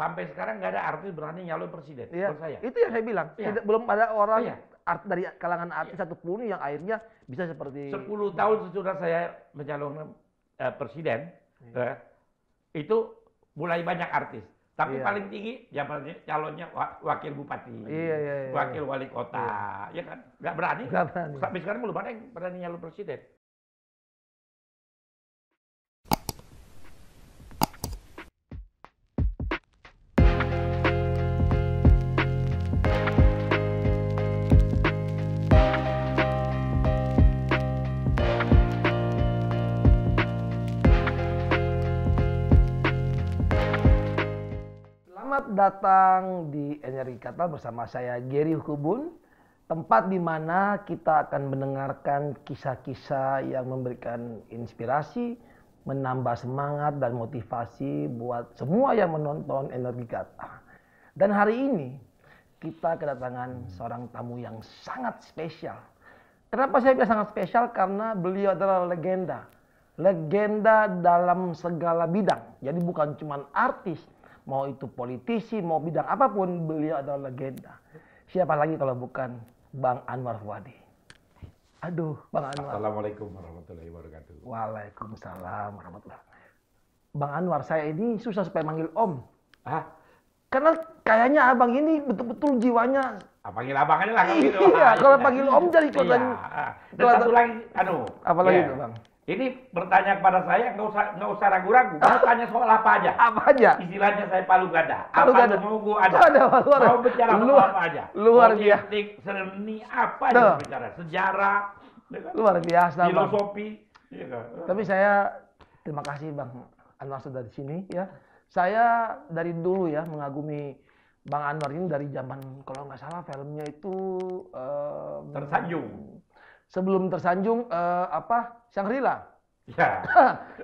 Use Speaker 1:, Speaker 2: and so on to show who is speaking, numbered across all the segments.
Speaker 1: Sampai sekarang nggak ada artis berani nyalon presiden.
Speaker 2: Iya,
Speaker 1: Menurut saya.
Speaker 2: itu yang saya bilang.
Speaker 1: Iya.
Speaker 2: Belum ada orang
Speaker 1: Iya.
Speaker 2: dari kalangan artis satupun yang akhirnya bisa seperti
Speaker 1: 10 tahun sesudah saya mencalonkan presiden, itu mulai banyak artis. Tapi
Speaker 2: Iya.
Speaker 1: paling tinggi calonnya wakil bupati,
Speaker 2: Iya.
Speaker 1: wakil wali kota, ya kan? Nggak berani.
Speaker 2: Nggak berani.
Speaker 1: Sampai sekarang belum ada yang berani nyalon presiden.
Speaker 2: Selamat datang di Energi Kata bersama saya Gary Hukubun, tempat di mana kita akan mendengarkan kisah-kisah yang memberikan inspirasi, menambah semangat dan motivasi buat semua yang menonton Energi Kata. Dan hari ini kita kedatangan seorang tamu yang sangat spesial. Kenapa saya bilang sangat spesial? Karena beliau adalah legenda. Legenda dalam segala bidang. Jadi bukan cuma artis, mau itu politisi, mau bidang apapun, beliau adalah legenda. Siapa lagi kalau bukan Bang Anwar Fuadi. Aduh, Bang Anwar.
Speaker 1: Assalamualaikum warahmatullahi wabarakatuh.
Speaker 2: Waalaikumsalam warahmatullahi wabarakatuh. Bang Anwar, saya ini susah supaya manggil Om. Karena kayaknya abang ini betul-betul jiwanya.
Speaker 1: Panggil abang aja lah kalau gitu.
Speaker 2: Iya, kalau panggil Om jadi kelihatan.
Speaker 1: Dan satu lagi,
Speaker 2: apa lagi itu, Bang?
Speaker 1: Ini bertanya kepada saya, nggak usah ragu-ragu. Mau tanya soal apa aja.
Speaker 2: Apa aja?
Speaker 1: Istilahnya saya palu gada.
Speaker 2: Palu
Speaker 1: Apa
Speaker 2: gada.
Speaker 1: mau gua ada. Mau bicara soal apa aja.
Speaker 2: Luar biasa.
Speaker 1: Politik, seni, apa aja bicara. Sejarah.
Speaker 2: Luar biasa, Bang.
Speaker 1: Filosofi. Ya kan?
Speaker 2: Tapi saya terima kasih Bang Anwar sudah di sini ya. Saya dari dulu ya mengagumi Bang Anwar ini dari zaman kalau nggak salah filmnya itu
Speaker 1: Tersanjung.
Speaker 2: Sebelum Tersanjung Shangri-La.
Speaker 1: Ya.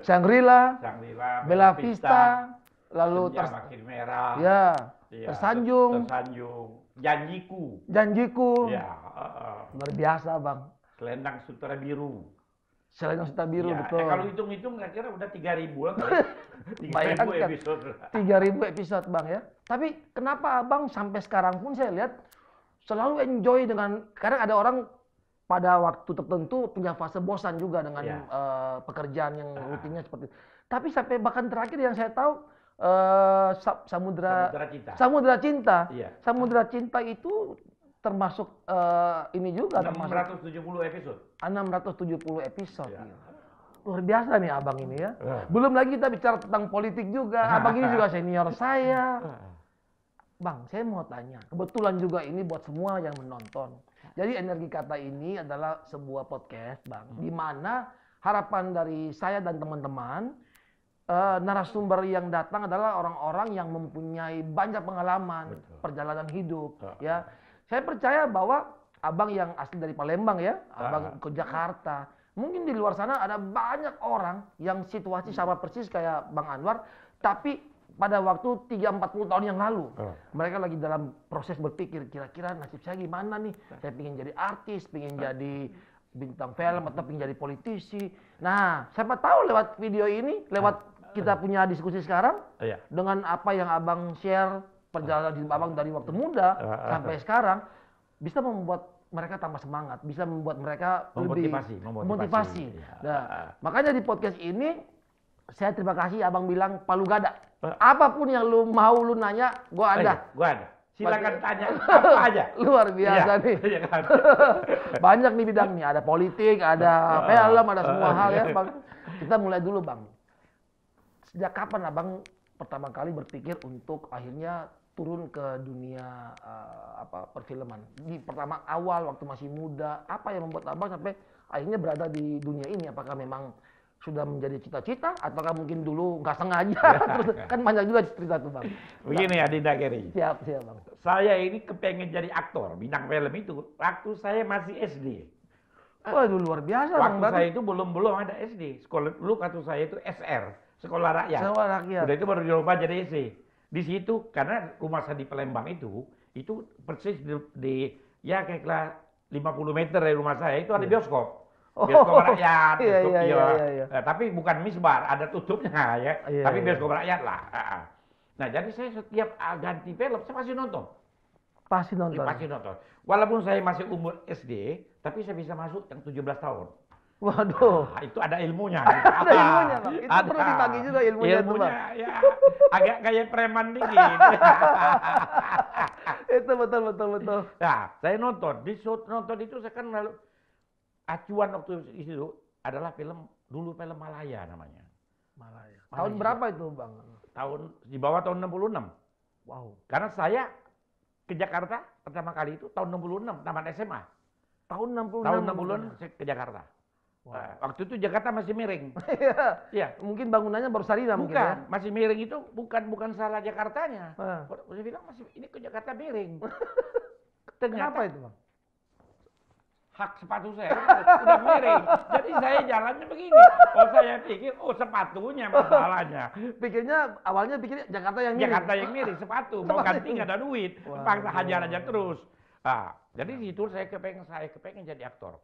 Speaker 2: Shangri-La, Bella Vista, lalu
Speaker 1: Makin Merah.
Speaker 2: Ya. Tersanjung. Janjiku.
Speaker 1: Ya.
Speaker 2: Luar biasa, Bang.
Speaker 1: Selendang Sutera Biru.
Speaker 2: Selendang Sutera Biru,
Speaker 1: Ya,
Speaker 2: betul.
Speaker 1: kalau hitung-hitung kira-kira udah 3.000 kali. 3.000 episode.
Speaker 2: 3.000 episode, Bang ya. Tapi kenapa Abang sampai sekarang pun saya lihat selalu enjoy dengan, kadang ada orang pada waktu tertentu punya fase bosan juga dengan pekerjaan yang rutinnya seperti itu. Tapi sampai bahkan terakhir yang saya tahu Samudra Cinta.
Speaker 1: Iya.
Speaker 2: Samudra Cinta itu termasuk ini juga
Speaker 1: 670 episode.
Speaker 2: 670 episode.
Speaker 1: Ya.
Speaker 2: Luar biasa nih abang ini ya. Belum lagi kita bicara tentang politik juga. Abang ini juga senior saya. Bang, saya mau tanya. Kebetulan juga ini buat semua yang menonton. Jadi Energi Kata ini adalah sebuah podcast, Bang. Di mana harapan dari saya dan teman-teman, narasumber yang datang adalah orang-orang yang mempunyai banyak pengalaman, perjalanan hidup. Ya, saya percaya bahwa abang yang asli dari Palembang ya, abang ke Jakarta. Mungkin di luar sana ada banyak orang yang situasi sama persis kayak Bang Anwar, tapi pada waktu 30-40 tahun yang lalu. Mereka lagi dalam proses berpikir, kira-kira nasib saya gimana nih? Saya pengen jadi artis, pengen jadi bintang film, atau pengen jadi politisi. Nah, siapa tahu lewat video ini, lewat kita punya diskusi sekarang, dengan apa yang abang share, perjalanan hidup abang dari waktu muda sampai sekarang, bisa membuat mereka tambah semangat, bisa membuat mereka lebih memotivasi. Nah, makanya di podcast ini saya terima kasih abang bilang palu gada. Apapun yang lu mau lu nanya, gua ada.
Speaker 1: Silakan tanya apa aja.
Speaker 2: Luar biasa nih. Banyak nih bidang nih, ada politik, ada film, ada semua hal ya, Bang. Kita mulai dulu, Bang. Sejak kapan abang pertama kali berpikir untuk akhirnya turun ke dunia perfilman? Di pertama awal waktu masih muda, apa yang membuat abang sampai akhirnya berada di dunia ini? Apakah memang sudah menjadi cita-cita ataukah mungkin dulu nggak sengaja? Terus kan banyak juga cerita tuh, Bang.
Speaker 1: Begini Adinda Gary.
Speaker 2: Siap, Bang.
Speaker 1: Saya ini kepengen jadi aktor, bintang film itu waktu saya masih SD.
Speaker 2: Waduh, luar biasa,
Speaker 1: Bang.
Speaker 2: Waktu
Speaker 1: saya itu belum ada SD. Sekolah dulu waktu saya itu SR, Sekolah Rakyat.
Speaker 2: Sekolah Rakyat.
Speaker 1: Udah itu baru dirubah jadi SD. Di situ karena rumah saya di Palembang itu persis di ya kira 50 meter dari rumah saya itu ada bioskop. Bioskop rakyat,
Speaker 2: iya.
Speaker 1: Tapi bukan misbar, ada tutupnya ya. Tapi bioskop rakyat lah. Nah, jadi saya setiap ganti film, saya pasti nonton.
Speaker 2: Pasti nonton.
Speaker 1: Pasti nonton. Walaupun saya masih umur SD, tapi saya bisa masuk yang 17 tahun.
Speaker 2: Waduh.
Speaker 1: Itu ada ilmunya.
Speaker 2: Ada ilmunya, Bang. Itu perlu dibagi juga ilmunya itu, Bang.
Speaker 1: Ya, agak kayak preman dikit.
Speaker 2: Itu betul.
Speaker 1: Nah, saya nonton. Nonton itu saya kan lalu acuan waktu itu adalah dulu film Malaya namanya.
Speaker 2: Malaya. Tahun berapa itu, Bang?
Speaker 1: Di bawah tahun 66.
Speaker 2: Wow.
Speaker 1: Karena saya ke Jakarta pertama kali itu tahun 66, tamat SMA.
Speaker 2: Tahun 66.
Speaker 1: Tahun 66 saya ke Jakarta. Wow. Waktu itu Jakarta masih miring.
Speaker 2: Iya. Mungkin bangunannya baru Sarina mungkin ya.
Speaker 1: Masih miring itu bukan salah Jakartanya. Saya bilang ini ke Jakarta miring.
Speaker 2: Kenapa itu, Bang?
Speaker 1: Hak sepatu saya udah miring. Jadi saya jalannya begini. Saya pikir sepatunya masalahnya.
Speaker 2: Awalnya pikir Jakarta yang miring.
Speaker 1: Jakarta yang miring, sepatu. Mau ganti nggak ada duit. Paksa hajar aja terus. Jadi di situ saya kepengen jadi aktor.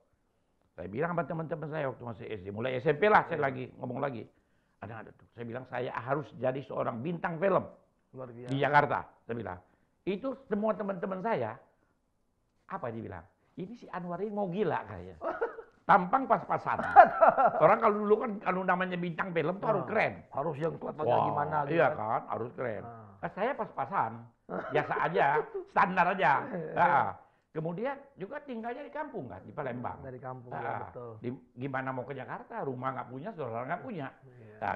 Speaker 1: Saya bilang sama teman-teman saya waktu masih SD, mulai SMP lah saya ngomong lagi. Ada tuh. Saya bilang saya harus jadi seorang bintang film di Jakarta. Saya bilang. Itu semua teman-teman saya apa dia bilang? Ini si Anwar ini mau gila kayaknya. Tampang pas-pasan. Orang kalau dulu kan kalau namanya bintang film tuh harus keren.
Speaker 2: Harus yang kelihatannya gimana gitu.
Speaker 1: Iya kan, harus keren. Saya pas-pasan. Biasa aja, standar aja. Kemudian juga tinggalnya di kampung kan, di Palembang.
Speaker 2: Dari kampung, ya betul.
Speaker 1: Gimana mau ke Jakarta, rumah nggak punya, saudara nggak punya.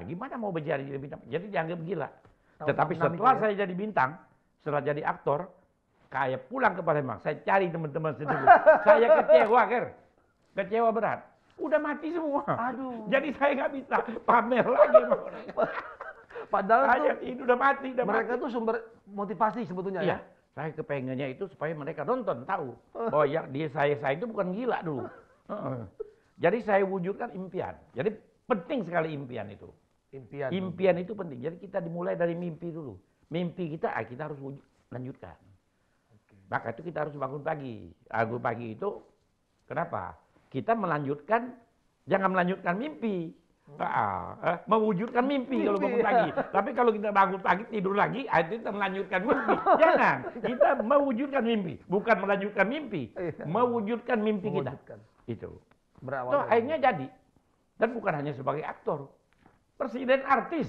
Speaker 1: Gimana mau jadi bintang? Jadi dianggap gila. Tetapi setelah saya jadi bintang, setelah jadi aktor, kayak pulang ke Palembang, saya cari teman-teman sendiri. Saya kecewa berat. Udah mati semua. Aduh. Jadi saya nggak bisa pamer lagi.
Speaker 2: Padahal
Speaker 1: itu udah mati.
Speaker 2: Mereka tuh sumber motivasi sebetulnya ya.
Speaker 1: Saya kepengennya itu supaya mereka nonton, tahu. Oh ya, saya itu bukan gila dulu. Jadi saya wujudkan impian. Jadi penting sekali impian itu. Impian itu penting. Jadi kita dimulai dari mimpi dulu. Mimpi kita harus lanjutkan. Maka itu kita harus bangun pagi. Bangun pagi itu kenapa? Kita jangan melanjutkan mimpi. Mewujudkan mimpi kalau bangun pagi. Tapi kalau kita bangun pagi tidur lagi, itu kita melanjutkan mimpi. Jangan. Kita mewujudkan mimpi, bukan melanjutkan mimpi. Mewujudkan mimpi kita. Itu.
Speaker 2: Berawal.
Speaker 1: Akhirnya jadi. Dan bukan hanya sebagai aktor. Presiden artis.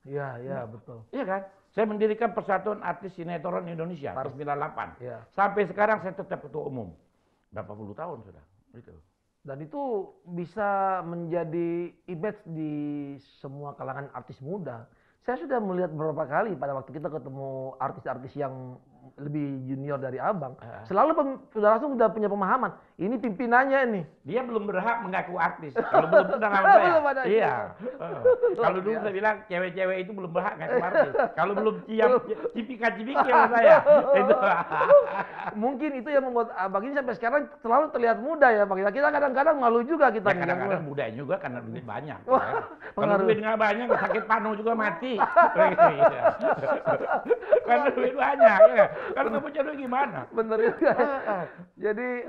Speaker 2: Iya, betul.
Speaker 1: Iya kan? Saya mendirikan Persatuan Artis Sinetron Indonesia tahun 98.
Speaker 2: Ya.
Speaker 1: Sampai sekarang saya tetap ketua umum. Berapa puluh tahun sudah. Gitu.
Speaker 2: Dan itu bisa menjadi image di semua kalangan artis muda. Saya sudah melihat beberapa kali pada waktu kita ketemu artis-artis yang lebih junior dari abang. Selalu langsung udah punya pemahaman. Ini pimpinannya nih.
Speaker 1: Dia belum berhak mengaku artis. Kalau belum pernah sama saya. Iya. Kalau dulu saya bilang cewek-cewek itu belum berhak mengaku artis. Kalau belum cipika-cipiki sama saya. Itu.
Speaker 2: Mungkin itu yang membuat abang ini sampai sekarang selalu terlihat muda ya Bang. Kita kadang-kadang malu juga kita.
Speaker 1: Ya, kadang-kadang muda juga karena duit banyak. Kalau duit nggak banyak, sakit panu juga mati. Karena duit banyak. Ya. Kalau nggak punya duit gimana?
Speaker 2: Bener juga. Jadi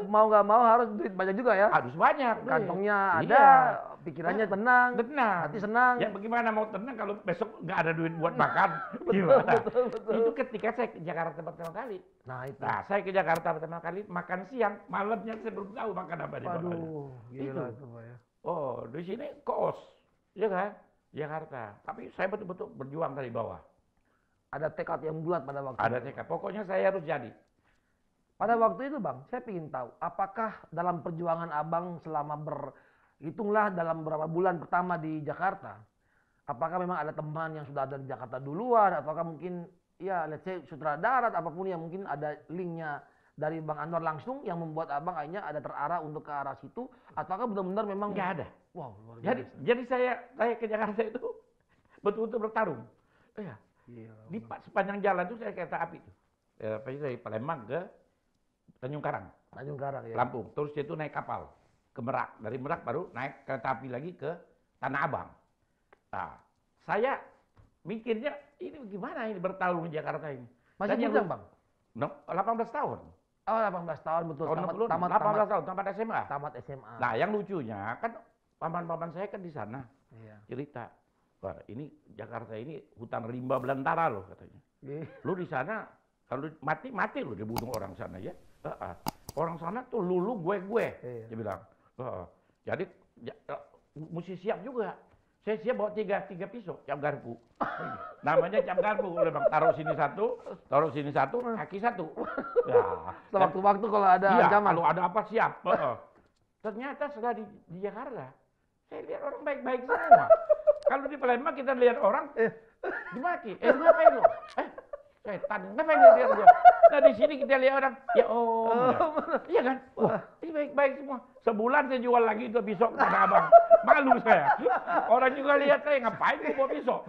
Speaker 2: mau nggak mau harus duit banyak juga ya?
Speaker 1: Harus banyak.
Speaker 2: Kantongnya ada, pikirannya tenang, hati senang.
Speaker 1: Ya bagaimana mau tenang kalau besok nggak ada duit buat makan? Gimana?
Speaker 2: Betul.
Speaker 1: Itu ketika saya ke Jakarta pertama kali. Nah, saya ke Jakarta pertama kali makan siang, malamnya saya belum tahu makan apa di mana.
Speaker 2: Gila itu Pak ya.
Speaker 1: Oh, di sini kos, ya kan? Jakarta. Tapi saya betul-betul berjuang dari bawah.
Speaker 2: Ada tekad yang bulat pada waktu
Speaker 1: Ada tekad. Pokoknya saya harus jadi.
Speaker 2: Pada waktu itu Bang, saya ingin tahu, apakah dalam perjuangan Abang selama hitunglah dalam beberapa bulan pertama di Jakarta, apakah memang ada teman yang sudah ada di Jakarta duluan, ataukah mungkin ya let's say sutradara apapun yang mungkin ada linknya dari Bang Anwar langsung yang membuat Abang akhirnya ada terarah untuk ke arah situ, ataukah benar-benar memang
Speaker 1: nggak ada.
Speaker 2: Wow, luar
Speaker 1: biasa. Jadi saya ke Jakarta itu betul-betul bertarung. Iya. Di sepanjang jalan itu saya kereta api itu. Dari Palembang ke Tanjung Karang,
Speaker 2: ya.
Speaker 1: Lampung. Terus itu naik kapal ke Merak. Dari Merak baru naik kereta api lagi ke Tanah Abang. Nah, saya mikirnya ini gimana ini bertarung di Jakarta ini.
Speaker 2: Masih bujang Bang?
Speaker 1: 18 tahun.
Speaker 2: Oh 18 tahun betul.
Speaker 1: Tamat 18 tahun, tamat SMA.
Speaker 2: Tamat SMA.
Speaker 1: Nah yang lucunya kan paman-paman saya kan di sana cerita. Wah, ini Jakarta ini hutan rimba belantara loh katanya. Lu di sana kalau mati lu dibunuh orang sana ya. Orang sana tuh lu gue. Dia bilang. Jadi mesti siap juga. Saya siap bawa tiga pisau, cap garpu. Namanya cap garpu. Udah bang, taruh sini satu, kaki satu. Ya.
Speaker 2: Sewaktu-waktu kalau ada
Speaker 1: iya,
Speaker 2: ancaman.
Speaker 1: kalau ada apa siap. Ternyata setelah di Jakarta, saya lihat orang baik-baik semua. Kalau di Palembang kita lihat orang dimaki. Ngapain lo? Setan, ngapain dia lihat gua? Nah di sini kita lihat orang, ya iya kan? Wah, ini baik-baik semua. Sebulan saya jual lagi itu pisau kepada abang. Malu saya. Orang juga lihat saya, ngapain gua bawa pisau?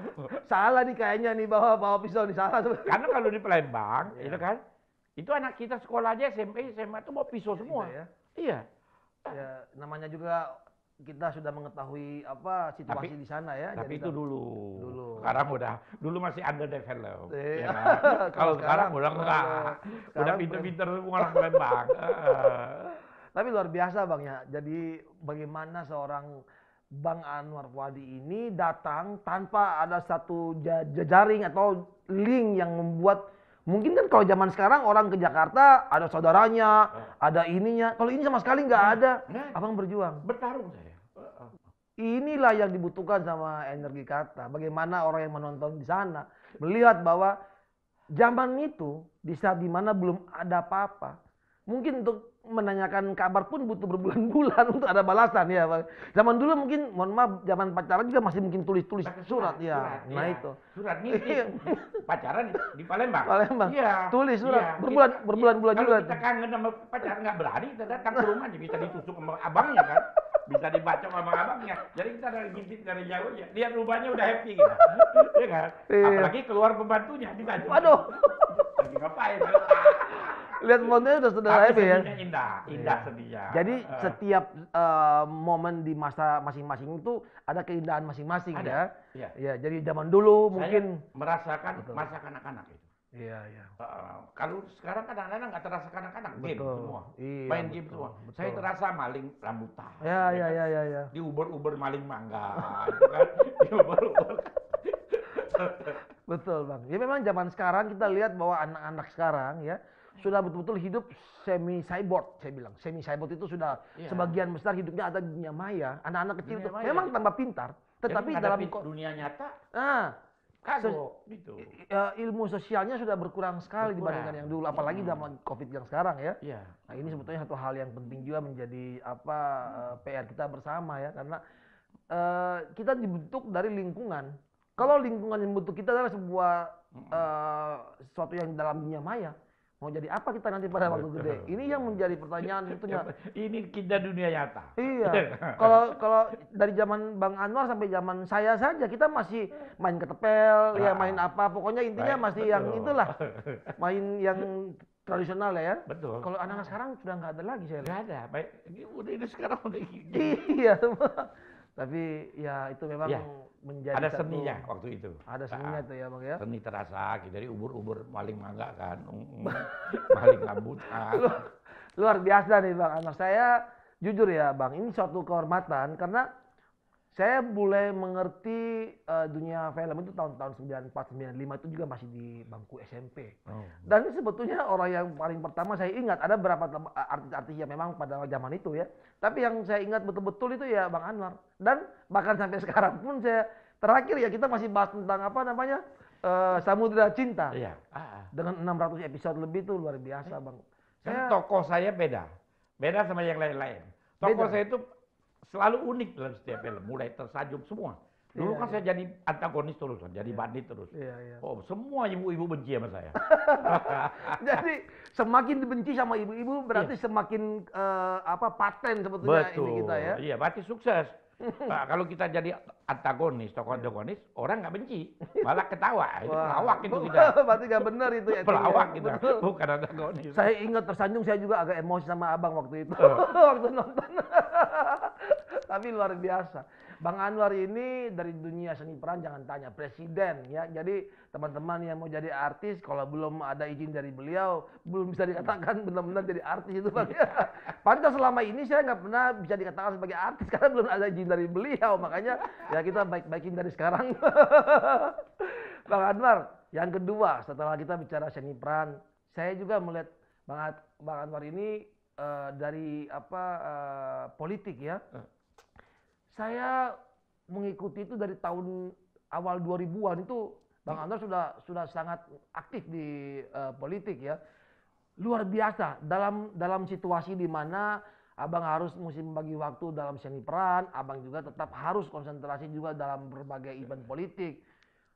Speaker 2: Salah nih kayaknya nih bawa pisau nih, salah.
Speaker 1: Karena kalau di Palembang, itu kan, itu anak kita sekolah aja SMP, SMA itu bawa pisau semua. Iya.
Speaker 2: Ya, namanya juga kita sudah mengetahui apa situasi di sana ya.
Speaker 1: Tapi
Speaker 2: jadi
Speaker 1: itu dulu. Sekarang dulu masih underdeveloped. Ya kan? Kalau sekarang udah enggak. Udah pinter-pinter semua orang Palembang.
Speaker 2: Tapi luar biasa Bang ya. Jadi bagaimana seorang Bang Anwar Fuadi ini datang tanpa ada satu jejaring atau link yang membuat, mungkin kan kalau zaman sekarang orang ke Jakarta ada saudaranya, ada ininya. Kalau ini sama sekali nggak ada. Abang berjuang.
Speaker 1: Bertarung saya.
Speaker 2: Inilah yang dibutuhkan sama Energi Kata. Bagaimana orang yang menonton di sana melihat bahwa zaman itu di saat dimana belum ada apa-apa, mungkin untuk menanyakan kabar pun butuh berbulan-bulan untuk ada balasan ya. Zaman dulu mungkin, mohon maaf, zaman pacaran juga masih mungkin tulis surat ya. Nah ya. Itu.
Speaker 1: Surat ngintip. Pacaran di Palembang.
Speaker 2: Iya. Tulis surat
Speaker 1: Iya,
Speaker 2: berbulan-bulan juga.
Speaker 1: Kalau kita kangen sama pacar nggak berani, kita datang ke rumah aja bisa ditusuk sama abangnya kan. Bisa dibaca sama abangnya. Jadi kita dari ngintip dari jauh ya. Lihat rumahnya udah happy gitu. Iya kan? Apalagi keluar pembantunya ditanya.
Speaker 2: Waduh.
Speaker 1: Lagi ngapain?
Speaker 2: Lihat fotonya sudah happy ya.
Speaker 1: Indah sedihnya.
Speaker 2: Jadi setiap momen di masa masing-masing itu ada keindahan masing-masing ya. Iya. Jadi zaman dulu mungkin
Speaker 1: merasakan masa kanak-kanak itu.
Speaker 2: Iya.
Speaker 1: Kalau sekarang kan anak-anak nggak terasa kanak-kanak, game semua.
Speaker 2: Iya,
Speaker 1: main game semua. Betul. Saya terasa maling rambutan.
Speaker 2: Iya.
Speaker 1: Di Uber maling mangga, gitu kan? Di Uber.
Speaker 2: Betul Bang. Ya memang zaman sekarang kita lihat bahwa anak-anak sekarang ya sudah betul-betul hidup semi cyborg, saya bilang. Semi cyborg itu sudah sebagian besar hidupnya ada di dunia maya. Anak-anak kecil itu memang tambah pintar, tetapi dalam
Speaker 1: dunia nyata gitu.
Speaker 2: Ilmu sosialnya sudah berkurang sekali dibandingkan yang dulu, apalagi zaman Covid yang sekarang ya. Nah, ini sebetulnya satu hal yang penting juga menjadi PR kita bersama ya, karena kita dibentuk dari lingkungan. Kalau lingkungan yang membentuk kita adalah sebuah sesuatu yang dalam dunia maya, mau jadi apa kita nanti pada waktu gede? Ini yang menjadi pertanyaan sebetulnya.
Speaker 1: Ini kita dunia nyata.
Speaker 2: Iya. Kalau dari zaman Bang Anwar sampai zaman saya saja kita masih main ketepel, ya main apa, pokoknya intinya masih yang itulah. Main yang tradisional ya.
Speaker 1: Betul.
Speaker 2: Kalau anak-anak sekarang sudah nggak ada lagi saya lihat.
Speaker 1: Nggak ada. Baik, ini sekarang udah gitu.
Speaker 2: Iya. Tapi ya itu memang menjadi
Speaker 1: ada seninya waktu itu.
Speaker 2: Ada seninya itu ya Bang ya.
Speaker 1: Seni terasa gitu, dari ubur-ubur maling mangga kan, maling rambutan.
Speaker 2: Luar biasa nih Bang Anwar. Saya jujur ya Bang, ini suatu kehormatan karena saya mulai mengerti dunia film itu tahun-tahun 94, 95 itu juga masih di bangku SMP. Dan ini sebetulnya orang yang paling pertama saya ingat, ada beberapa artis-artis yang memang pada zaman itu ya. Tapi yang saya ingat betul-betul itu ya Bang Anwar. Dan bahkan sampai sekarang pun saya, terakhir ya kita masih bahas tentang apa namanya, Samudra Cinta.
Speaker 1: Iya.
Speaker 2: Dengan 600 episode lebih itu luar biasa Bang.
Speaker 1: Tokoh saya beda sama yang lain-lain. Tokoh saya itu selalu unik dalam setiap film, mulai tersanjung semua. Dulu kan saya jadi antagonis terus, jadi bandit terus. Oh, semua ibu-ibu benci sama saya.
Speaker 2: Jadi semakin dibenci sama ibu-ibu berarti semakin paten sebetulnya ini kita ya.
Speaker 1: Iya, berarti sukses. Nah, kalau kita jadi antagonis, tokoh antagonis, orang nggak benci, malah ketawa. Itu pelawak itu kita.
Speaker 2: Berarti nggak benar itu ya.
Speaker 1: Pelawak kita, bukan antagonis.
Speaker 2: Saya ingat tersanjung, saya juga agak emosi sama abang waktu itu. Waktu nonton. Tapi luar biasa. Bang Anwar ini dari dunia seni peran jangan tanya, presiden ya. Jadi teman-teman yang mau jadi artis kalau belum ada izin dari beliau belum bisa dikatakan benar-benar jadi artis itu Bang. Pantas selama ini saya nggak pernah bisa dikatakan sebagai artis karena belum ada izin dari beliau. Makanya ya kita baik-baikin dari sekarang. Bang Anwar, yang kedua setelah kita bicara seni peran, saya juga melihat Bang Anwar ini dari politik ya. Saya mengikuti itu dari tahun awal 2000-an itu Bang Anwar sudah sangat aktif di politik ya. Luar biasa dalam situasi di mana Abang harus mesti membagi waktu dalam seni peran, Abang juga tetap harus konsentrasi juga dalam berbagai event politik.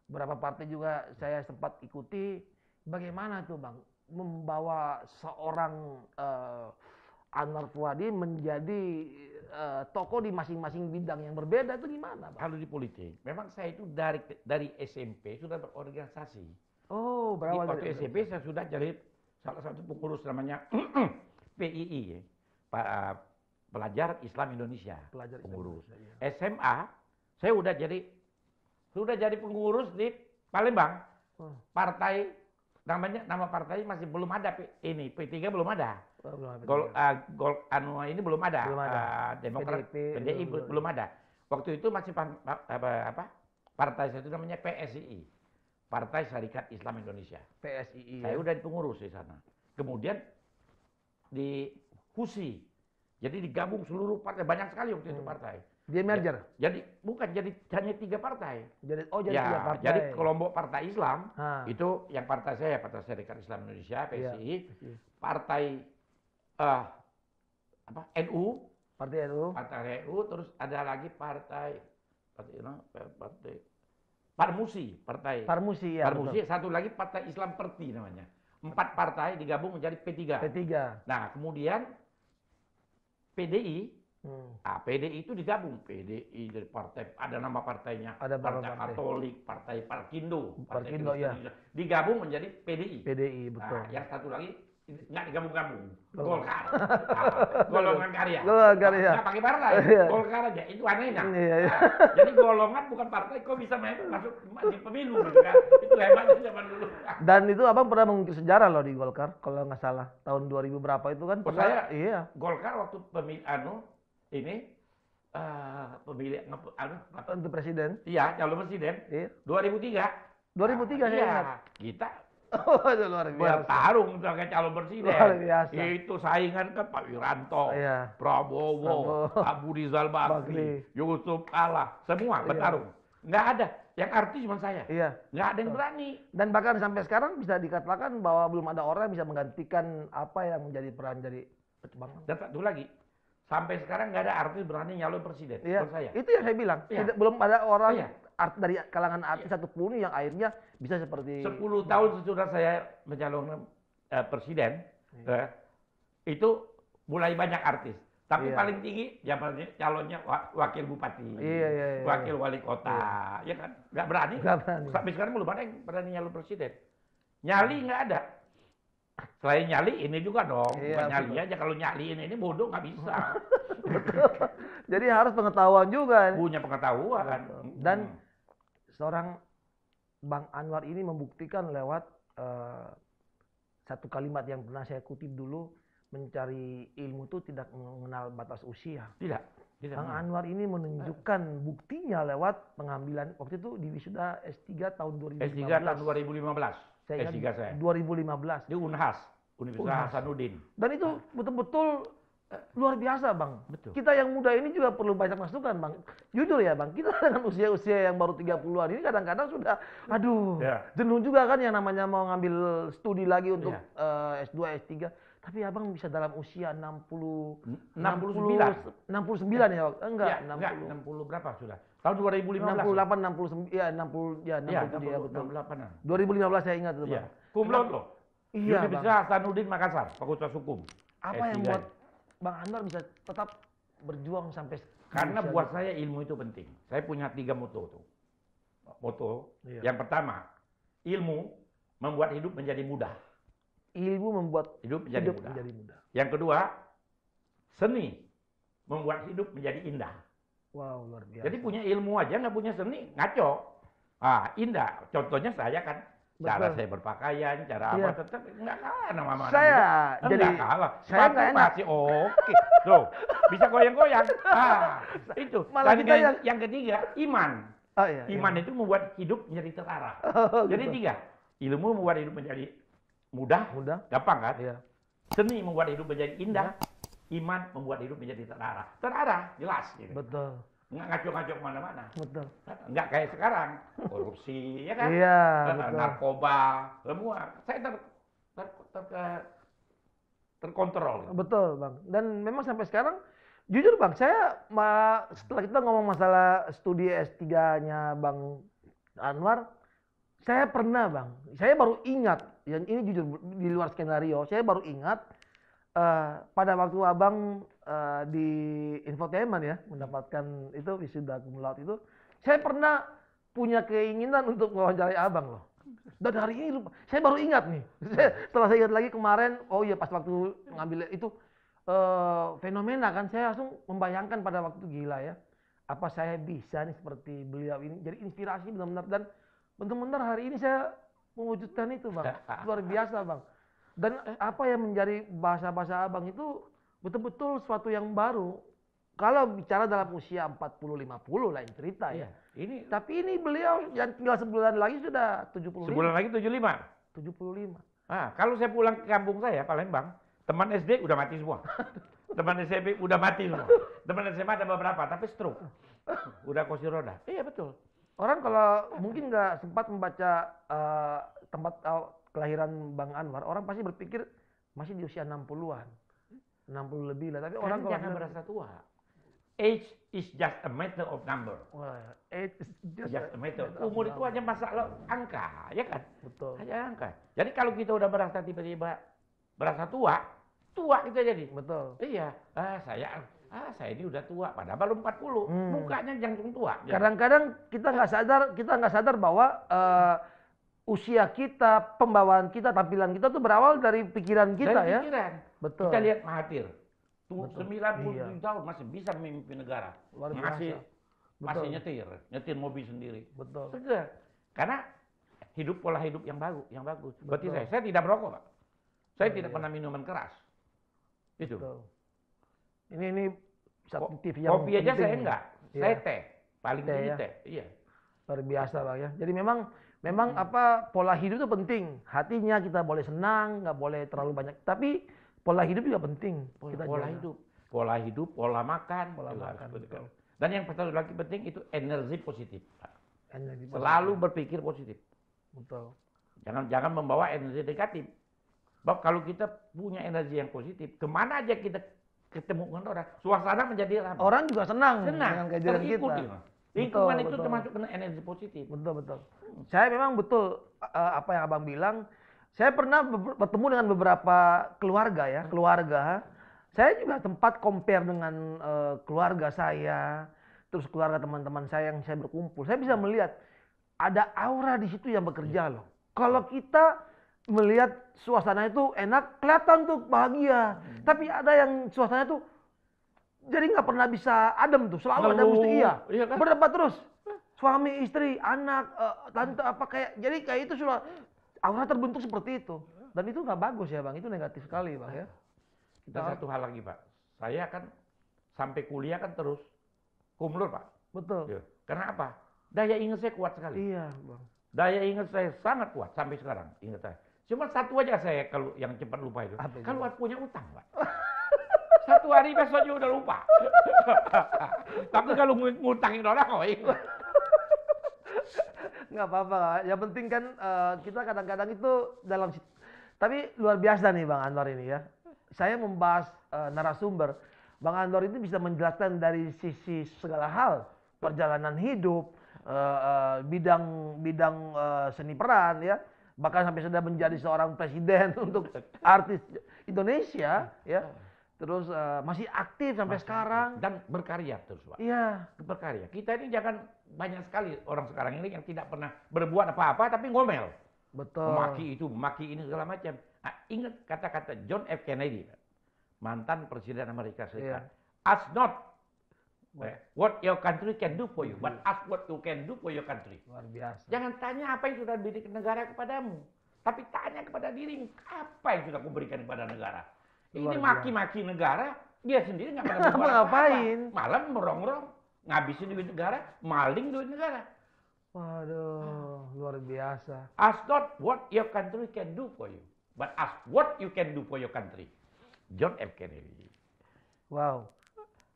Speaker 2: Beberapa partai juga saya sempat ikuti. Bagaimana tuh Bang membawa seorang Anwar Fuady menjadi tokoh di masing-masing bidang yang berbeda itu gimana, Bang?
Speaker 1: Kalau di politik, memang saya itu dari SMP sudah berorganisasi.
Speaker 2: Oh, berawal
Speaker 1: Waktu SMP saya sudah jadi salah satu pengurus namanya PII, ya. Pelajar Islam Indonesia.
Speaker 2: Pelajar
Speaker 1: pengurus.
Speaker 2: Islam Indonesia, ya.
Speaker 1: SMA saya sudah jadi pengurus di Palembang. Partai nama partai masih belum ada, ini P3 belum ada. Ini belum ada. Demokrat PDI belum ada. Waktu itu masih partai saya itu namanya PSII, Partai Syarikat Islam Indonesia.
Speaker 2: PSII.
Speaker 1: Saya udah di pengurus di sana. Kemudian di HUSI. Jadi digabung seluruh partai, banyak sekali waktu itu partai.
Speaker 2: Dia merger.
Speaker 1: Jadi hanya 3 partai.
Speaker 2: Jadi 3 partai.
Speaker 1: Jadi kelompok partai Islam itu yang partai saya, Partai Syarikat Islam Indonesia (PSII), partai NU,
Speaker 2: Partai NU,
Speaker 1: terus ada lagi partai Parmusi,
Speaker 2: Parmusi, ya.
Speaker 1: Parmusi, satu lagi Partai Islam Perti namanya. 4 partai digabung menjadi P3. Nah, kemudian PDI, PDI itu digabung. PDI dari partai, ada nama partainya.
Speaker 2: Ada
Speaker 1: Partai Katolik, Partai Parkindo, ya. Digabung menjadi PDI.
Speaker 2: PDI, betul.
Speaker 1: Nah, yang satu lagi nggak digabung-gabung. Golkar. Golongan karya. Nggak pakai partai. Golkar aja. Itu anehnya. Jadi golongan bukan partai, kok bisa masuk di pemilu gitu kan. Itu hebatnya zaman dulu.
Speaker 2: Dan itu Abang pernah mengukir sejarah loh di Golkar, kalau nggak salah. Tahun 2000 berapa itu kan.
Speaker 1: Saya Golkar waktu pemilihan
Speaker 2: untuk presiden.
Speaker 1: Iya, calon presiden. 2003.
Speaker 2: 2003 saya ingat.
Speaker 1: Kita
Speaker 2: itu luar biasa.
Speaker 1: bertarung sebagai calon presiden.
Speaker 2: Luar biasa.
Speaker 1: Itu saingan kan Pak Wiranto,
Speaker 2: Iya.
Speaker 1: Prabowo, Abu Rizal Bakri, Yusuf Kala, semua bertarung. Nggak ada. Yang artis cuma saya.
Speaker 2: Iya.
Speaker 1: Nggak ada yang berani.
Speaker 2: Dan bahkan sampai sekarang bisa dikatakan bahwa belum ada orang yang bisa menggantikan apa yang menjadi peran dari Bang.
Speaker 1: Dan satu lagi, sampai sekarang nggak ada artis berani nyalon presiden.
Speaker 2: Iya.
Speaker 1: Saya.
Speaker 2: Itu yang saya bilang.
Speaker 1: Iya.
Speaker 2: Belum ada orang
Speaker 1: Iya.
Speaker 2: dari kalangan artis satupun yang akhirnya bisa seperti
Speaker 1: 10 tahun sesudah saya mencalonkan presiden, itu mulai banyak artis. Tapi paling tinggi calonnya wakil bupati, wakil wali kota, ya kan? Nggak berani. Sampai sekarang belum ada yang berani nyalon presiden. Nyali nggak ada. Selain nyali ini juga dong, bukan nyali aja. Kalau nyaliin ini bodoh nggak bisa.
Speaker 2: Jadi harus pengetahuan juga.
Speaker 1: Punya pengetahuan.
Speaker 2: Dan seorang Bang Anwar ini membuktikan lewat satu kalimat yang pernah saya kutip dulu, mencari ilmu itu tidak mengenal batas usia.
Speaker 1: Tidak.
Speaker 2: Bang Anwar ini menunjukkan buktinya lewat pengambilan waktu itu di wisuda S3 tahun 2015.
Speaker 1: S3 tahun 2015.
Speaker 2: Saya
Speaker 1: S3 saya.
Speaker 2: 2015.
Speaker 1: Di Unhas, Universitas Hasanuddin.
Speaker 2: Dan itu betul-betul luar biasa, Bang.
Speaker 1: Betul.
Speaker 2: Kita yang muda ini juga perlu banyak masukan, Bang. Jujur ya, Bang. Kita dengan usia-usia yang baru 30-an ini kadang-kadang sudah jenuh juga kan yang namanya mau ngambil studi lagi untuk S2, S3. Tapi Abang bisa dalam usia
Speaker 1: 69
Speaker 2: ya, enggak,
Speaker 1: 60 berapa sudah? Tahun 2015.
Speaker 2: 68, 69, ya 60, ya 60 ya betul.
Speaker 1: 68-an.
Speaker 2: 2015 saya ingat itu, Bang.
Speaker 1: Cum laude loh.
Speaker 2: Iya,
Speaker 1: Universitas Hasanuddin Makassar, Fakultas Hukum.
Speaker 2: Apa yang buat Bang Anwar bisa tetap berjuang sampai
Speaker 1: karena buat saya ilmu itu penting. Saya punya 3 moto tuh. Yang pertama, ilmu membuat hidup menjadi mudah.
Speaker 2: Ilmu membuat
Speaker 1: hidup menjadi mudah. Yang kedua, seni membuat hidup menjadi indah.
Speaker 2: Wow, luar biasa.
Speaker 1: Jadi punya ilmu aja nggak punya seni ngaco. Indah. Contohnya saya kan cara
Speaker 2: Betul.
Speaker 1: saya berpakaian, cara
Speaker 2: Iya.
Speaker 1: apa tetap nggak kalah sama mana
Speaker 2: Saya jadi
Speaker 1: nggak kalah.
Speaker 2: saya nggak
Speaker 1: Sepatu
Speaker 2: enak.
Speaker 1: masih oke. Tuh, bisa goyang-goyang. Itu.
Speaker 2: Malah
Speaker 1: Dan
Speaker 2: kita
Speaker 1: yang ketiga, iman.
Speaker 2: Oh iya.
Speaker 1: Iman itu membuat hidup menjadi terarah.
Speaker 2: Oh,
Speaker 1: Jadi
Speaker 2: gitu.
Speaker 1: 3. Ilmu membuat hidup menjadi mudah,
Speaker 2: Mudah.
Speaker 1: gampang kan?
Speaker 2: Iya.
Speaker 1: Seni membuat hidup menjadi indah. Iman membuat hidup menjadi terarah. Terarah, jelas. Gitu.
Speaker 2: Betul.
Speaker 1: Nggak ngaco-ngaco kemana-mana.
Speaker 2: Betul.
Speaker 1: Nggak kayak sekarang. Korupsi, ya kan?
Speaker 2: Iya, betul.
Speaker 1: Narkoba, semua. Saya terkontrol.
Speaker 2: Betul, Bang. Dan memang sampai sekarang, jujur Bang, saya setelah kita ngomong masalah studi S3-nya Bang Anwar, saya pernah Bang, saya baru ingat, yang ini jujur di luar skenario, saya baru ingat pada waktu Abang di infotainment ya, mendapatkan itu wisuda cum laude itu, saya pernah punya keinginan untuk mewawancarai Abang loh. Dan hari ini lupa, saya baru ingat nih. Setelah saya ingat lagi kemarin, oh iya pas waktu ngambil itu fenomena kan, saya langsung membayangkan pada waktu itu gila ya. Apa saya bisa nih seperti beliau ini, jadi inspirasi benar-benar, dan benar-benar hari ini saya mewujudkan itu Bang. Luar biasa Bang. Dan apa yang menjadi bahasa-bahasa Abang itu betul-betul suatu yang baru. Kalau bicara dalam usia 40-50 lain cerita ya.
Speaker 1: Ini
Speaker 2: Tapi ini beliau yang tinggal sebulan lagi sudah 75.
Speaker 1: sebulan lagi 75.
Speaker 2: 75.
Speaker 1: Kalau saya pulang ke kampung saya, Palembang, teman SD udah mati semua. Teman SMP udah mati semua. Teman SMA ada beberapa, tapi stroke. Udah kursi roda. Iya betul.
Speaker 2: Orang kalau mungkin nggak sempat membaca tempat kelahiran Bang Anwar, orang pasti berpikir masih di usia 60-an. 60 lebih lah. Tapi orang kalau
Speaker 1: jangan merasa tua. Age is just a matter of number.
Speaker 2: Wah, age is
Speaker 1: Just a matter. Umur itu hanya masalah angka, ya kan?
Speaker 2: Betul.
Speaker 1: Hanya angka. Jadi kalau kita udah merasa tiba-tiba merasa tua kita jadi.
Speaker 2: Betul.
Speaker 1: Iya. Saya ini udah tua, padahal baru 40. Mukanya jantung tua.
Speaker 2: Kadang-kadang kita nggak sadar bahwa usia kita, pembawaan kita, tampilan kita tuh berawal dari pikiran kita
Speaker 1: dari
Speaker 2: ya.
Speaker 1: pikiran.
Speaker 2: Betul.
Speaker 1: Kita lihat Mahathir.
Speaker 2: Betul.
Speaker 1: 97 tahun masih bisa memimpin negara.
Speaker 2: Luar biasa.
Speaker 1: Masih nyetir mobil sendiri.
Speaker 2: Betul.
Speaker 1: Segar. Karena pola hidup yang bagus. Berarti
Speaker 2: Betul.
Speaker 1: saya tidak merokok, Pak. Saya tidak pernah minuman keras. Itu.
Speaker 2: Betul. Ini satu TV yang
Speaker 1: Kopi aja
Speaker 2: penting.
Speaker 1: saya enggak.
Speaker 2: Iya.
Speaker 1: Saya teh. Paling
Speaker 2: Teh,
Speaker 1: tinggi
Speaker 2: ya.
Speaker 1: teh. Iya.
Speaker 2: Luar biasa Bang ya. Jadi memang apa pola hidup itu penting. Hatinya kita boleh senang, nggak boleh terlalu banyak. Tapi pola hidup juga penting. Kita
Speaker 1: Pola
Speaker 2: jaga.
Speaker 1: hidup. Pola hidup, pola makan.
Speaker 2: Pola
Speaker 1: juga
Speaker 2: makan,
Speaker 1: harus
Speaker 2: betul.
Speaker 1: Dan yang satu lagi penting itu energi positif, Pak.
Speaker 2: Energi
Speaker 1: Selalu berpikir positif.
Speaker 2: betul.
Speaker 1: Jangan membawa energi negatif. Sebab kalau kita punya energi yang positif, kemana aja kita ketemu dengan orang, suasana menjadi ramai.
Speaker 2: Orang juga senang
Speaker 1: Senang,
Speaker 2: dengan kehadiran kita.
Speaker 1: terikuti. Lingkungan itu termasuk kena energi positif.
Speaker 2: Betul. Saya memang betul apa yang Abang bilang. Saya pernah bertemu dengan beberapa keluarga ya, keluarga. Saya juga sempat compare dengan keluarga saya, terus keluarga teman-teman saya yang saya berkumpul. Saya bisa melihat ada aura di situ yang bekerja loh. Kalau kita melihat suasana itu enak, kelihatan tuh bahagia. Tapi ada yang suasana itu jadi nggak pernah bisa adem tuh, selalu ada mesti iya
Speaker 1: kan?
Speaker 2: berdebat terus. Suami, istri, anak, tante apa jadi kayak itu sudah aura terbentuk seperti itu. Dan itu nggak bagus ya Bang, itu negatif sekali Bang ya.
Speaker 1: Dan satu hal lagi Pak, saya kan sampai kuliah kan terus kumlur Pak.
Speaker 2: Betul.
Speaker 1: Ya. Karena apa? Daya ingat saya kuat sekali.
Speaker 2: Iya Bang.
Speaker 1: Daya ingat saya sangat kuat sampai sekarang, ingat saya. Cuma satu aja saya kalau yang cepat lupa itu.
Speaker 2: Apa itu?
Speaker 1: Kalau punya utang Pak. Satu hari besoknya udah lupa. Tapi kalau ngutangin orang,
Speaker 2: Nggak apa-apa lah. Yang penting kan kita kadang-kadang itu tapi luar biasa nih Bang Anwar ini ya. Saya membahas narasumber. Bang Anwar itu bisa menjelaskan dari sisi segala hal. Perjalanan hidup, bidang seni peran ya. Bahkan sampai sudah menjadi seorang presiden untuk artis Indonesia ya. Terus masih aktif sampai sekarang.
Speaker 1: Dan berkarya terus Pak.
Speaker 2: Iya.
Speaker 1: Berkarya. Kita ini jangan banyak sekali orang sekarang ini yang tidak pernah berbuat apa-apa tapi ngomel.
Speaker 2: Betul.
Speaker 1: Memaki itu, memaki ini segala macam. Ingat kata-kata John F. Kennedy, mantan presiden Amerika Serikat.
Speaker 2: Iya.
Speaker 1: Ask not What your country can do for you, but ask what you can do for your country.
Speaker 2: Luar biasa.
Speaker 1: Jangan tanya apa yang sudah diberikan negara kepadamu, tapi tanya kepada dirimu, apa yang sudah kuberikan kepada negara. Ini maki-maki negara, dia sendiri nggak pernah berbuat
Speaker 2: ngapain.
Speaker 1: Malah merongrong, ngabisin duit negara, maling duit negara.
Speaker 2: Waduh, luar biasa.
Speaker 1: Ask not what your country can do for you, but ask what you can do for your country. John F. Kennedy.
Speaker 2: Wow.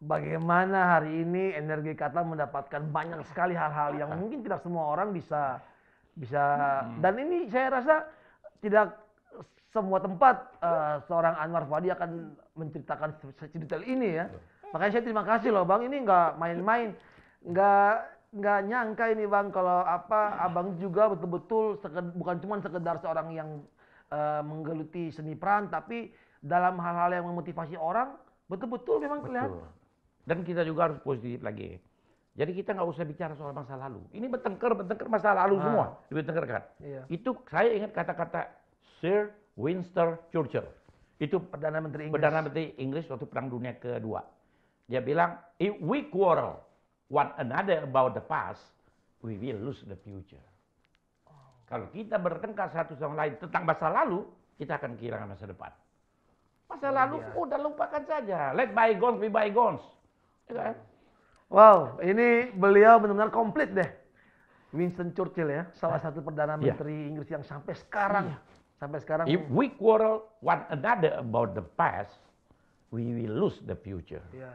Speaker 2: Bagaimana hari ini Energi Kata mendapatkan banyak sekali hal-hal yang mungkin tidak semua orang bisa dan ini saya rasa tidak semua tempat seorang Anwar Fuadi akan menceritakan sedetail ini ya. Makanya saya terima kasih loh Bang, ini nggak main-main, nggak nyangka ini Bang kalau Abang juga betul-betul bukan cuma sekedar seorang yang menggeluti seni peran, tapi dalam hal-hal yang memotivasi orang betul-betul memang kelihatan.
Speaker 1: Dan kita juga harus positif lagi. Jadi kita nggak usah bicara soal masa lalu. Ini bertengkar masa lalu semua dibetengkarkan.
Speaker 2: Iya.
Speaker 1: Itu saya ingat kata-kata Sir Winston Churchill. Itu
Speaker 2: Perdana Menteri
Speaker 1: Inggris waktu Perang Dunia Kedua. Dia bilang, if we quarrel one another about the past, we will lose the future. Kalau kita bertengkar satu sama lain tentang masa lalu, kita akan kehilangan masa depan. Masa lalu udah lupakan saja. Let bygones be bygones. Ya kan?
Speaker 2: Wow, ini beliau benar-benar komplit deh. Winston Churchill ya, salah satu Perdana Menteri Inggris yang sampai sekarang.
Speaker 1: If we quarrel one another about the past, we will lose the future.
Speaker 2: Iya.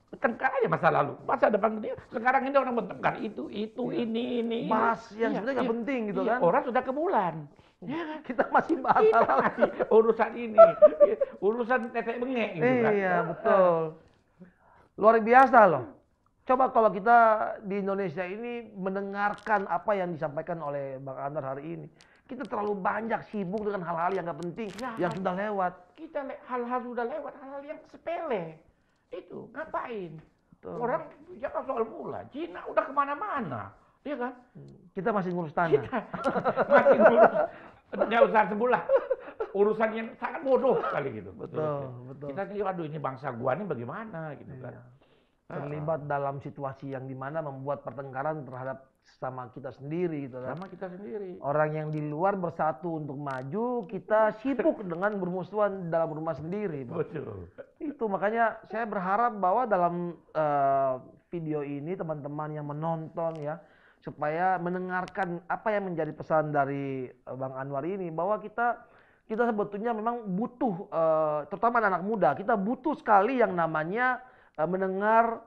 Speaker 1: Bertengkar aja masa lalu, masa depan dia. Sekarang ini orang bertengkar ini.
Speaker 2: Bahas yang sebenarnya nggak penting gitu kan.
Speaker 1: Orang sudah ke bulan. Ya kan?
Speaker 2: Kita masih bahas
Speaker 1: masih urusan ini, urusan tetek bengek gitu kan.
Speaker 2: Iya, betul. Luar biasa loh. Coba kalau kita di Indonesia ini mendengarkan apa yang disampaikan oleh Bang Anwar hari ini. Kita terlalu banyak sibuk dengan hal-hal yang nggak penting, yang sudah lewat.
Speaker 1: Kita hal-hal sudah lewat, hal-hal yang sepele. Itu ngapain? Betul. Orang bicara soal bola, Cina udah kemana-mana, iya kan?
Speaker 2: Kita masih ngurus tanah.
Speaker 1: Masih ngurus, nggak usah sebelah. Urusan yang sangat bodoh kali gitu.
Speaker 2: Betul.
Speaker 1: Kita nih, aduh ini bangsa gua nih bagaimana gitu kan.
Speaker 2: Terlibat dalam situasi yang dimana membuat pertengkaran terhadap sesama kita sendiri gitu kan.
Speaker 1: Sama kita sendiri.
Speaker 2: Orang yang di luar bersatu untuk maju, kita sibuk dengan bermusuhan dalam rumah sendiri.
Speaker 1: Betul.
Speaker 2: Itu makanya saya berharap bahwa dalam video ini teman-teman yang menonton ya, supaya mendengarkan apa yang menjadi pesan dari Bang Anwar ini, bahwa kita sebetulnya memang butuh, terutama anak muda, kita butuh sekali yang namanya mendengar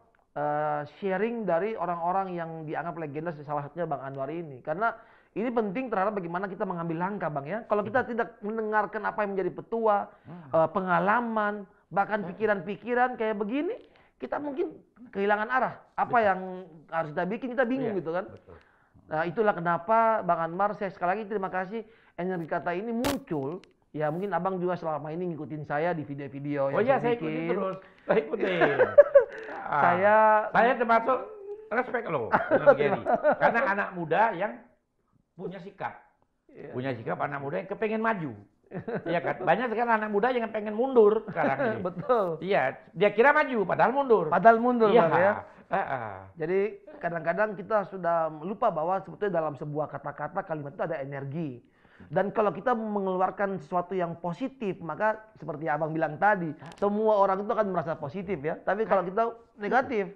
Speaker 2: sharing dari orang-orang yang dianggap legenda, salah satunya Bang Anwar ini. Karena ini penting terhadap bagaimana kita mengambil langkah Bang ya. Kalau kita tidak mendengarkan apa yang menjadi petua, pengalaman, bahkan pikiran-pikiran kayak begini, kita mungkin kehilangan arah. Apa yang harus kita bikin, kita bingung gitu kan.
Speaker 1: Betul.
Speaker 2: Nah itulah kenapa Bang Anwar, saya sekali lagi terima kasih Energi Kata ini muncul. Ya mungkin Abang juga selama ini ngikutin saya di video-video yang
Speaker 1: saya ikutin terus. Saya ikutin. Saya termasuk respect loh dengan Gary. Karena anak muda yang punya sikap. Punya sikap anak muda yang kepengen maju. Iya kan? Banyak sekarang anak muda yang pengen mundur sekarang ini.
Speaker 2: Betul.
Speaker 1: Iya, dia kira maju padahal mundur.
Speaker 2: Iya, Bang ya.
Speaker 1: Jadi
Speaker 2: kadang-kadang kita sudah lupa bahwa sebetulnya dalam sebuah kata-kata kalimat itu ada energi. Dan kalau kita mengeluarkan sesuatu yang positif, maka seperti Abang bilang tadi, semua orang itu akan merasa positif ya. Tapi kalau kita negatif,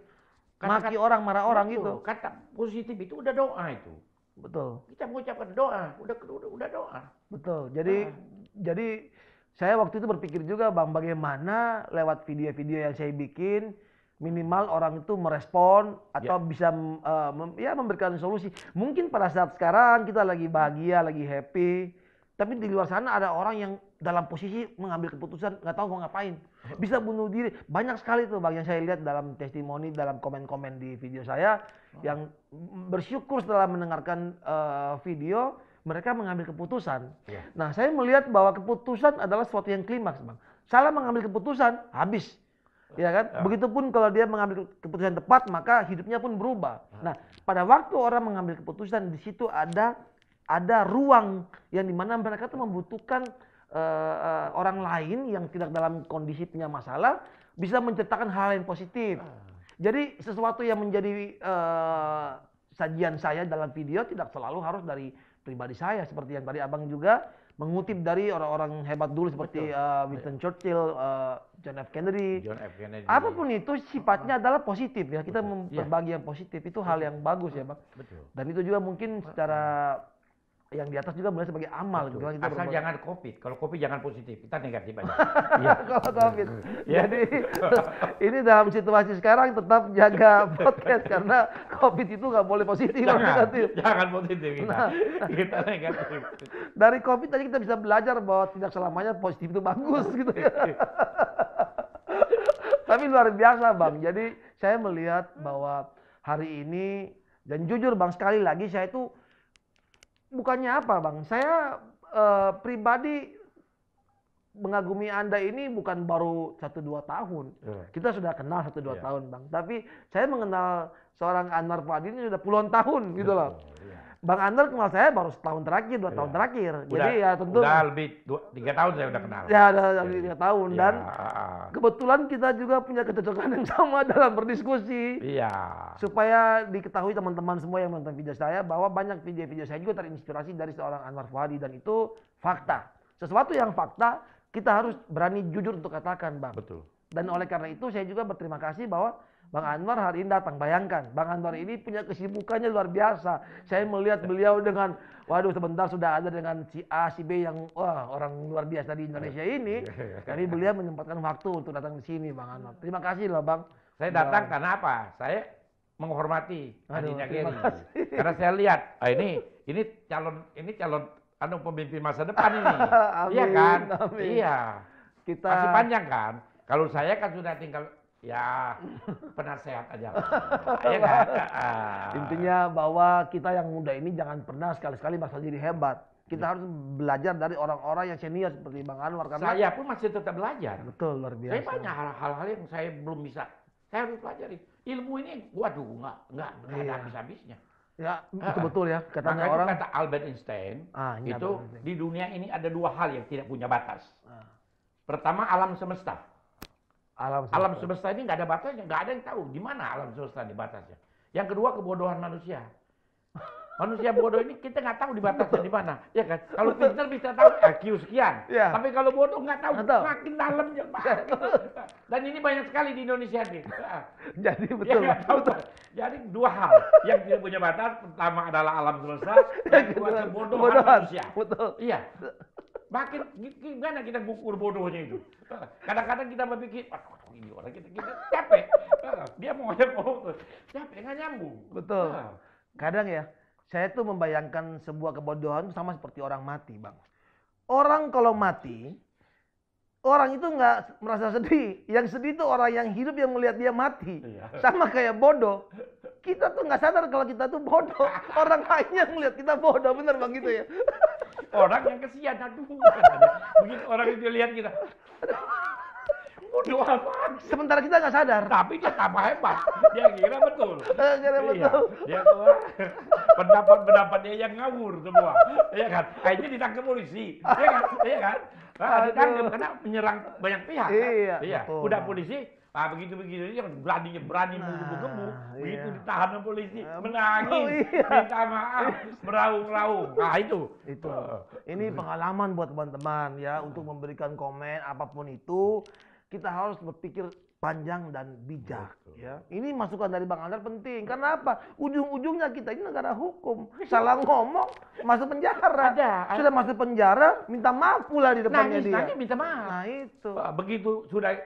Speaker 2: maki orang, marah orang gitu.
Speaker 1: Kata positif itu udah doa itu.
Speaker 2: Betul.
Speaker 1: Kita mengucapkan doa, udah doa.
Speaker 2: Betul. Jadi saya waktu itu berpikir juga Bang, bagaimana lewat video-video yang saya bikin, minimal orang itu merespon atau bisa memberikan solusi. Mungkin pada saat sekarang kita lagi bahagia, lagi happy, tapi di luar sana ada orang yang dalam posisi mengambil keputusan nggak tahu mau ngapain, bisa bunuh diri. Banyak sekali tuh Bang yang saya lihat dalam testimoni, dalam komen-komen di video saya, yang bersyukur setelah mendengarkan video mereka mengambil keputusan. Nah saya melihat bahwa keputusan adalah sesuatu yang klimaks Bang. Salah mengambil keputusan habis. Ya kan? Begitupun kalau dia mengambil keputusan tepat, maka hidupnya pun berubah. Nah, pada waktu orang mengambil keputusan, di situ ada ruang yang dimana mereka tuh membutuhkan orang lain yang tidak dalam kondisi punya masalah bisa menceritakan hal yang positif. Jadi sesuatu yang menjadi sajian saya dalam video tidak selalu harus dari pribadi saya, seperti yang tadi abang juga mengutip dari orang-orang hebat dulu seperti Winston Churchill, John F. Kennedy. Apapun itu sifatnya adalah positif ya, kita berbagi yang positif, itu hal yang bagus ya bang.
Speaker 1: Betul.
Speaker 2: Dan itu juga mungkin secara yang di atas juga mulai sebagai amal. Gitu. Kita
Speaker 1: Asal jangan COVID. Kalau COVID jangan positif, kita negatif aja.
Speaker 2: Kalau COVID. Jadi ini dalam situasi sekarang tetap jaga podcast karena COVID itu nggak boleh positif.
Speaker 1: Jangan positif kita. Kita negatif.
Speaker 2: Dari COVID tadi kita bisa belajar bahwa tidak selamanya positif itu bagus gitu ya. Tapi luar biasa bang. Jadi saya melihat bahwa hari ini, dan jujur bang, sekali lagi saya itu bukannya apa bang, saya pribadi mengagumi Anda ini bukan baru 1-2 tahun. Kita sudah kenal 1-2 tahun bang. Tapi saya mengenal seorang Anwar Fuady ini sudah puluhan tahun gitu loh. Bang Anwar kenal saya baru setahun terakhir, 2 tahun terakhir. Jadi ya tentu.
Speaker 1: Udah lebih 3 tahun saya udah kenal.
Speaker 2: Ya udah lebih 3 tahun dan kebetulan kita juga punya kecocokan yang sama dalam berdiskusi.
Speaker 1: Iya.
Speaker 2: Supaya diketahui teman-teman semua yang menonton video saya bahwa banyak video-video saya juga terinspirasi dari seorang Anwar Fuady dan itu fakta. Sesuatu yang fakta kita harus berani jujur untuk katakan bang.
Speaker 1: Betul.
Speaker 2: Dan oleh karena itu saya juga berterima kasih bahwa Bang Anwar hari ini datang. Bayangkan, Bang Anwar ini punya kesibukannya luar biasa. Saya melihat beliau dengan, waduh sebentar sudah ada dengan si A, si B yang wah orang luar biasa di Indonesia ini. Jadi beliau menyempatkan waktu untuk datang ke sini Bang Anwar. Terima kasih loh Bang.
Speaker 1: Saya datang karena apa? Saya menghormati Adina Geri. Karena saya lihat, ini calon pemimpin masa depan ini. Iya kan?
Speaker 2: Amin.
Speaker 1: Iya.
Speaker 2: Kita
Speaker 1: masih panjang kan? Kalau saya kan sudah tinggal ya penasehat aja. Ya kan?
Speaker 2: Intinya bahwa kita yang muda ini jangan pernah sekali-sekali merasa diri hebat. Kita harus belajar dari orang-orang yang senior seperti Bang Anwar. Karena
Speaker 1: saya pun masih tetap belajar.
Speaker 2: Betul, luar biasa.
Speaker 1: Saya banyak hal-hal yang saya belum bisa. Saya harus pelajari. Ilmu ini, waduh, nggak ada habis-habisnya.
Speaker 2: Ya, betul ya. Katanya
Speaker 1: Makanya
Speaker 2: orang.
Speaker 1: kata Albert Einstein, itu di dunia ini ada 2 hal yang tidak punya batas. Pertama, alam semesta. Alam semesta ini nggak ada batasnya, nggak ada yang tahu di mana alam semesta di batasnya. Yang kedua, kebodohan manusia. Manusia bodoh ini kita nggak tahu di batasnya di mana, ya kan? Kalau pintar bisa tahu IQ sekian, tapi kalau bodoh nggak tahu, makin dalamnya. Dan ini banyak sekali di Indonesia nih.
Speaker 2: Jadi betul.
Speaker 1: Ya, betul. Jadi 2 hal yang tidak punya batas, pertama adalah alam semesta, yang kedua kebodohan manusia.
Speaker 2: Betul.
Speaker 1: Iya. Makin gimana kita ngukur bodohnya itu? Kadang-kadang kita berpikir, ini orang kita capek. Dia mau capek nggak nyambung.
Speaker 2: Betul. Kadang ya, saya tuh membayangkan sebuah kebodohan sama seperti orang mati, Bang. Orang kalau mati, orang itu nggak merasa sedih. Yang sedih itu orang yang hidup yang melihat dia mati. Sama kayak bodoh. Kita tuh nggak sadar kalau kita tuh bodoh. Orang lainnya melihat kita bodoh, bener Bang gitu ya.
Speaker 1: Orang yang kesian, aduh. Begitu orang itu lihat kita. Bodoh apa?
Speaker 2: Sementara kita nggak sadar.
Speaker 1: Tapi dia tambah hebat. Dia kira betul.
Speaker 2: Kira betul.
Speaker 1: Dia tua. Pendapat-pendapatnya yang ngawur semua. Iya kan? Akhirnya ditangkap polisi. Iya kan? Iya kan? Ditangkap karena menyerang banyak pihak. Iya. Udah polisi. Begitu-begitu yang berani menggebu-gebu. Begitu ditahan sama polisi, menangis, minta maaf, meraung-raung. Nah itu.
Speaker 2: Ini pengalaman buat teman-teman ya untuk memberikan komen apapun itu. Kita harus berpikir panjang dan bijak ya. Ini masukan dari Bang Anwar penting. Karena apa? Ujung-ujungnya kita ini negara hukum. Salah ngomong masuk penjara. Sudah masuk penjara minta maaf pula di depannya dia.
Speaker 1: Nanti minta maaf.
Speaker 2: Nah itu.
Speaker 1: Begitu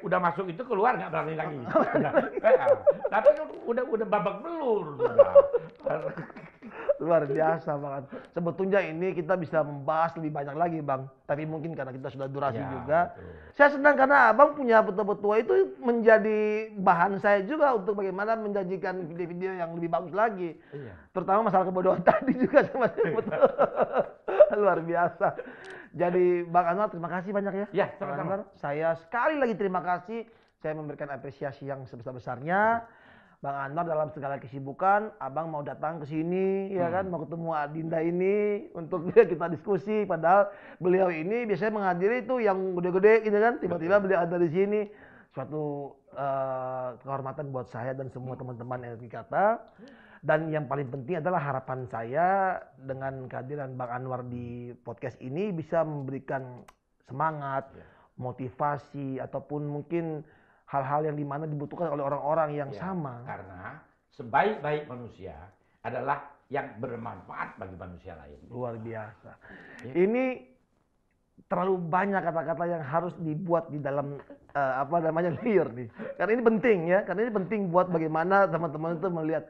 Speaker 1: udah masuk itu keluar nggak berani lagi. Tapi udah babak belur sudah.
Speaker 2: Luar biasa banget. Sebetulnya ini kita bisa membahas lebih banyak lagi Bang. Tapi mungkin karena kita sudah durasi juga. Betul. Saya senang karena Abang punya petua-petua itu menjadi bahan saya juga untuk bagaimana menjanjikan video-video yang lebih bagus lagi. Terutama masalah kebodohan tadi juga sama betul. Luar biasa. Jadi Bang Anwar terima kasih banyak ya.
Speaker 1: Ya, sama-sama.
Speaker 2: Saya sekali lagi terima kasih. Saya memberikan apresiasi yang sebesar-besarnya. Bang Anwar dalam segala kesibukan, Abang mau datang ke sini, ya kan, mau ketemu Adinda ini untuk kita diskusi. Padahal beliau ini biasanya menghadiri itu yang gede-gede, gitu kan. Tiba-tiba beliau ada di sini. suatu kehormatan buat saya dan semua teman-teman LK Kata. Dan yang paling penting adalah harapan saya dengan kehadiran Bang Anwar di podcast ini bisa memberikan semangat, motivasi, ataupun mungkin hal-hal yang dimana dibutuhkan oleh orang-orang yang sama.
Speaker 1: Karena sebaik-baik manusia adalah yang bermanfaat bagi manusia lain.
Speaker 2: Luar biasa. Ini terlalu banyak kata-kata yang harus dibuat di dalam layer nih. Karena ini penting ya, karena ini penting buat bagaimana teman-teman itu melihat.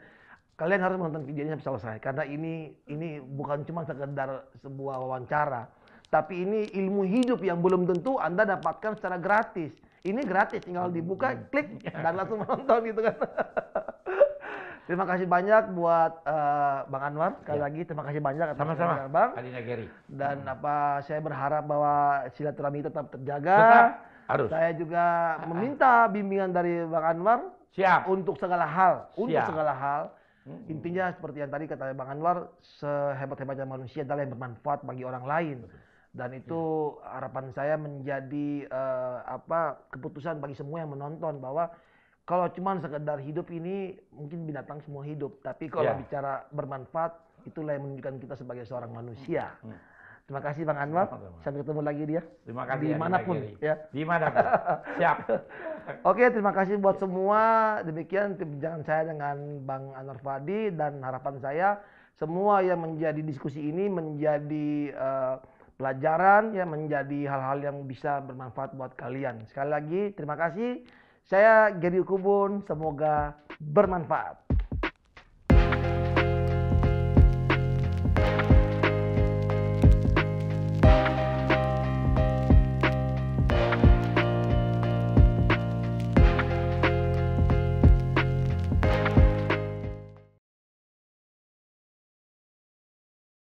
Speaker 2: Kalian harus menonton videonya sampai selesai karena ini bukan cuma sekedar sebuah wawancara, tapi ini ilmu hidup yang belum tentu Anda dapatkan secara gratis. Ini gratis, tinggal dibuka, klik dan langsung menonton gitu kan. Terima kasih banyak buat Bang Anwar. Sekali lagi terima kasih banyak atas
Speaker 1: Sama-sama,
Speaker 2: Bang.
Speaker 1: Alina Geri.
Speaker 2: Dan saya berharap bahwa silaturahmi tetap terjaga.
Speaker 1: Harus.
Speaker 2: Saya juga meminta bimbingan dari Bang Anwar.
Speaker 1: Siap.
Speaker 2: Untuk segala hal.
Speaker 1: Siap.
Speaker 2: Untuk segala hal. Intinya seperti yang tadi kata Bang Anwar, sehebat-hebatnya manusia adalah yang bermanfaat bagi orang lain. Dan itu harapan saya menjadi keputusan bagi semua yang menonton bahwa kalau cuma sekedar hidup ini mungkin binatang semua hidup, tapi kalau bicara bermanfaat itulah yang menunjukkan kita sebagai seorang manusia. Terima kasih Bang Anwar. Sampai ketemu lagi dia.
Speaker 1: Terima kasih.
Speaker 2: Dimanapun ya.
Speaker 1: Dimanapun. Siap.
Speaker 2: Oke, terima kasih buat semua. Demikian perbincangan saya dengan Bang Anwar Fadi dan harapan saya semua yang menjadi diskusi ini menjadi pelajaran ya, menjadi hal-hal yang bisa bermanfaat buat kalian. Sekali lagi terima kasih. Saya Geri Ukubun, semoga bermanfaat.